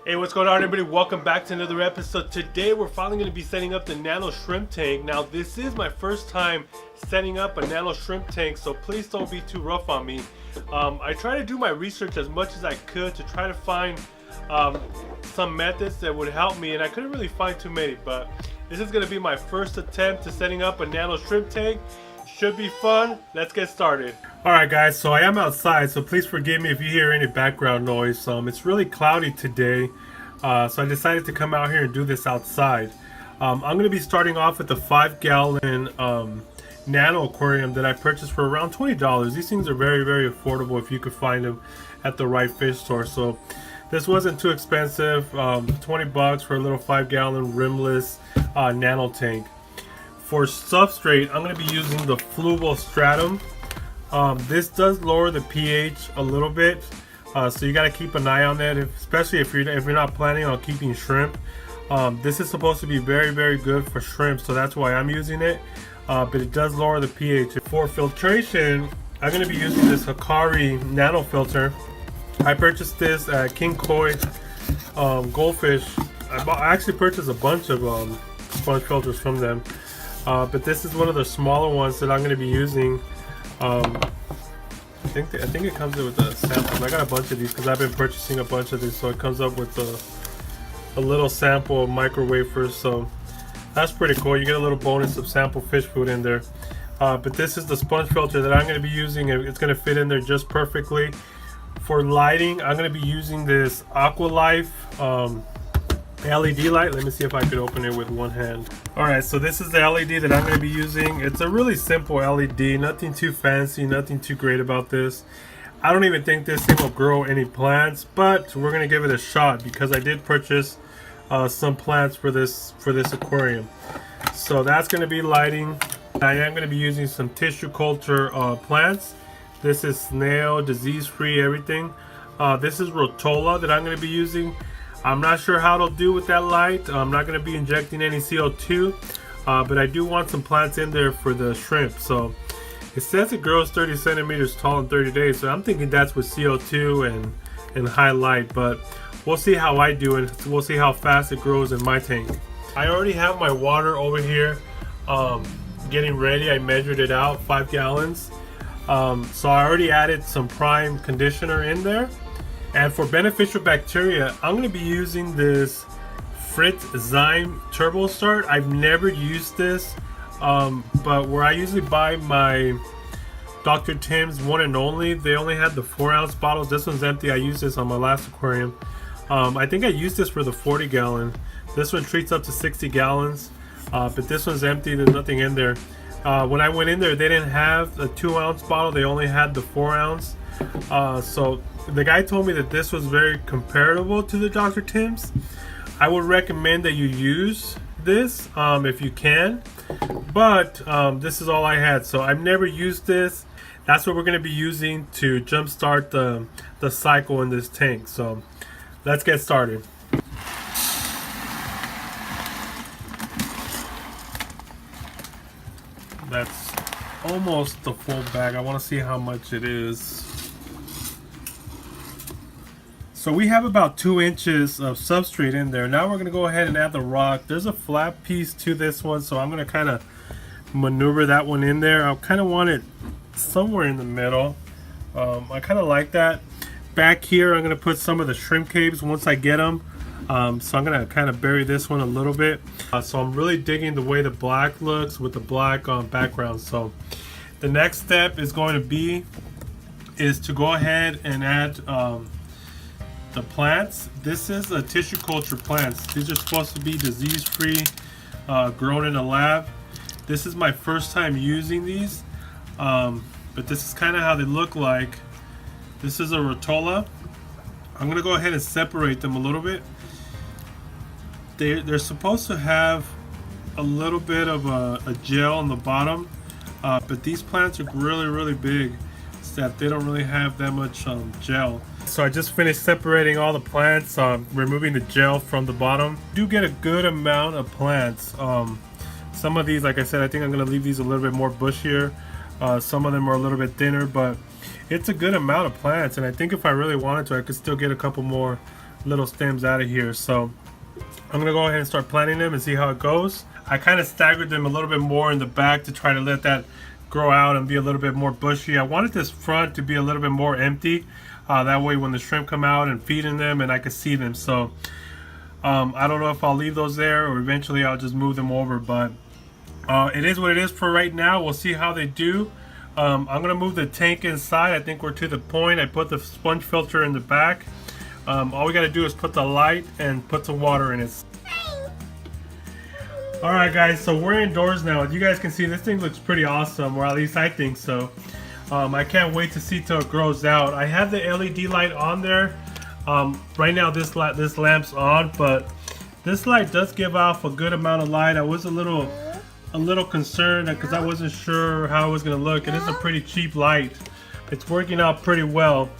Hey, what's going on, everybody? Welcome back to another episode. Today we're finally going to be setting up the nano shrimp tank. Now this is my first time setting up a nano shrimp tank, so please don't be too rough on me. I try to do my research as much as I could to try to find some methods that would help me, and I couldn't really find too many, but this is going to be my first attempt to setting up a nano shrimp tank. Should be fun. Let's get started. Alright guys, so I am outside, so please forgive me if you hear any background noise. It's really cloudy today, so I decided to come out here and do this outside. I'm going to be starting off with the 5-gallon nano aquarium that I purchased for around $20. These things are very, very affordable if you could find them at the right fish store. So this wasn't too expensive, 20 bucks for a little 5-gallon rimless nano tank. For substrate, I'm going to be using the Fluval Stratum. This does lower the pH a little bit, so you got to keep an eye on that, especially if you're not planning on keeping shrimp. This is supposed to be very, very good for shrimp, so that's why I'm using it. But it does lower the pH. For filtration, I'm going to be using this Hikari nano filter. I purchased this at King Koi Goldfish. I actually purchased a bunch of sponge filters from them. But this is one of the smaller ones that I'm going to be using. I think it comes in with a sample. I got a bunch of these because I've been purchasing a bunch of these, so it comes up with a little sample of micro wafers. So that's pretty cool. You get a little bonus of sample fish food in there. But this is the sponge filter that I'm going to be using. It's going to fit in there just perfectly. For lighting, I'm going to be using this Aqualife LED light. Let me see if I could open it with one hand. Alright, so this is the LED that I'm going to be using. It's a really simple LED, nothing too fancy, nothing too great about this. I don't even think this thing will grow any plants, but we're going to give it a shot because I did purchase some plants for this aquarium. So that's going to be lighting. I am going to be using some tissue culture plants. This is snail, disease-free, everything. This is Rotola that I'm going to be using. I'm not sure how it'll do with that light. I'm not going to be injecting any CO2, but I do want some plants in there for the shrimp. So it says it grows 30 centimeters tall in 30 days, so I'm thinking that's with CO2 and high light, but we'll see how I do and we'll see how fast it grows in my tank. I already have my water over here getting ready. I measured it out, 5 gallons. So I already added some prime conditioner in there. And for beneficial bacteria, I'm going to be using this Fritz Zyme Turbo Start. I've never used this, but where I usually buy my Dr. Tim's One and Only, they only had the 4-ounce bottles. This one's empty. I used this on my last aquarium. I think I used this for the 40-gallon. This one treats up to 60 gallons, but this one's empty. There's nothing in there. When I went in there, they didn't have a 2-ounce bottle. They only had the 4-ounce. So the guy told me that this was very comparable to the Dr. Tim's. I would recommend that you use this if you can, but this is all I had, so I've never used this. That's what we're going to be using to jumpstart the cycle in this tank. So let's get started. That's almost the full bag. I want to see how much it is. So we have about 2 inches of substrate in there. Now we're going to go ahead and add the rock. There's a flat piece to this one, so I'm going to kind of maneuver that one in there. I kind of want it somewhere in the middle. I kind of like that. Back here, I'm going to put some of the shrimp caves once I get them. So I'm going to kind of bury this one a little bit. So I'm really digging the way the black looks with the black background. So the next step is going to be to go ahead and add the plants. This is a tissue culture plants. These are supposed to be disease-free, grown in a lab. This is my first time using these, but this is kind of how they look like. This is a Rotola. I'm gonna go ahead and separate them a little bit. They're supposed to have a little bit of a gel on the bottom, but these plants are really, really big, so that they don't really have that much gel. So I just finished separating all the plants, removing the gel from the bottom. You do get a good amount of plants. Some of these, like I said, I think I'm going to leave these a little bit more bushier. Some of them are a little bit thinner, but it's a good amount of plants. And I think if I really wanted to, I could still get a couple more little stems out of here. So I'm gonna go ahead and start planting them and see how it goes. I kind of staggered them a little bit more in the back to try to let that grow out and be a little bit more bushy. I wanted this front to be a little bit more empty. That way when the shrimp come out and feeding them and I can see them. So I don't know if I'll leave those there or eventually I'll just move them over, but it is what it is for right now. We'll see how they do. I'm gonna move the tank inside. I think we're to the point. I put the sponge filter in the back. All we gotta do is put the light and put some water in it. Alright guys, so we're indoors now. As you guys can see, this thing looks pretty awesome, or at least I think so. I can't wait to see till it grows out. I have the LED light on there. Right now this lamp's on, but this light does give off a good amount of light. I was a little concerned because I wasn't sure how it was gonna look. It is a pretty cheap light. It's working out pretty well.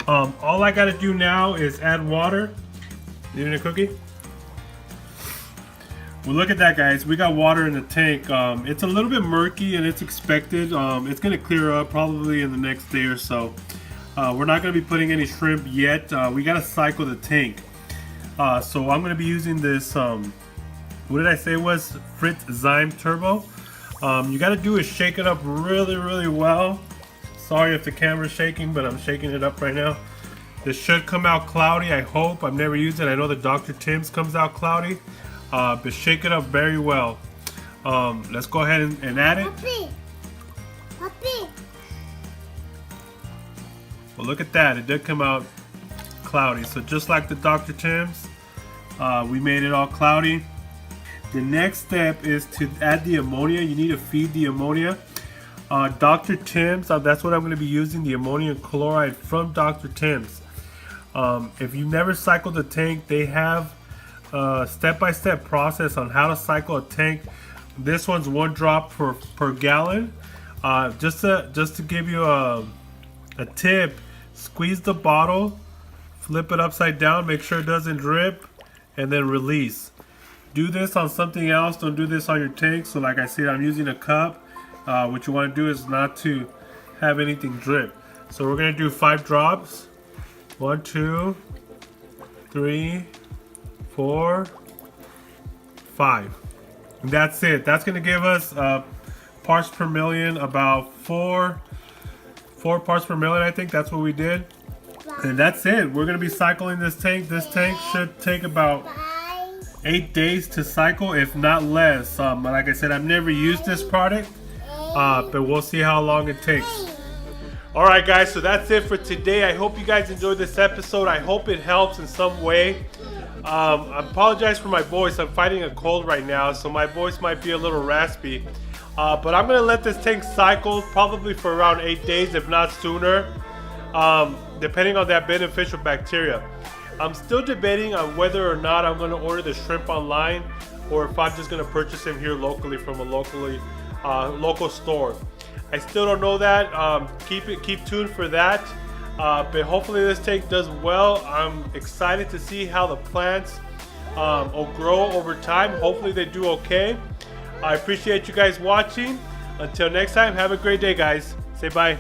All I gotta do now is add water. You need a cookie? Well, look at that, guys. We got water in the tank. It's a little bit murky and it's expected. It's gonna clear up probably in the next day or so. We're not gonna be putting any shrimp yet. We gotta cycle the tank. So I'm gonna be using this, what did I say it was? Fritz Zyme Turbo. You gotta do is shake it up really well. Sorry if the camera's shaking, but I'm shaking it up right now. This should come out cloudy, I hope. I've never used it. I know the Dr. Tim's comes out cloudy. But shake it up very well. Let's go ahead and add it. Puppy. Well, look at that. It did come out cloudy. So just like the Dr. Tim's, we made it all cloudy. The next step is to add the ammonia. You need to feed the ammonia. Dr. Tim's, that's what I'm going to be using, the ammonium chloride from Dr. Tim's. If you've never cycled the tank, they have step-by-step process on how to cycle a tank. This one's 1 drop per gallon. Just to give you a tip, squeeze the bottle, flip it upside down, make sure it doesn't drip, and then release. Do this on something else. Don't do this on your tank. So like I said, I'm using a cup. What you want to do is not to have anything drip. So we're gonna do 5 drops. 1, 2, 3, 4, 5. And that's it. That's gonna give us parts per million, about 4 parts per million. I think that's what we did. And that's it. We're gonna be cycling this tank. This tank should take about 8 days to cycle, if not less. Like I said, I've never used this product, but we'll see how long it takes. Alright guys, so that's it for today. I hope you guys enjoyed this episode. I hope it helps in some way. I apologize for my voice. I'm fighting a cold right now, so my voice might be a little raspy. But I'm going to let this tank cycle probably for around 8 days, if not sooner, depending on that beneficial bacteria. I'm still debating on whether or not I'm going to order the shrimp online or if I'm just going to purchase them here locally from a local store. I still don't know that. Keep tuned for that. But hopefully this tank does well. I'm excited to see how the plants will grow over time. Hopefully they do okay. I appreciate you guys watching. Until next time, have a great day, guys. Say bye.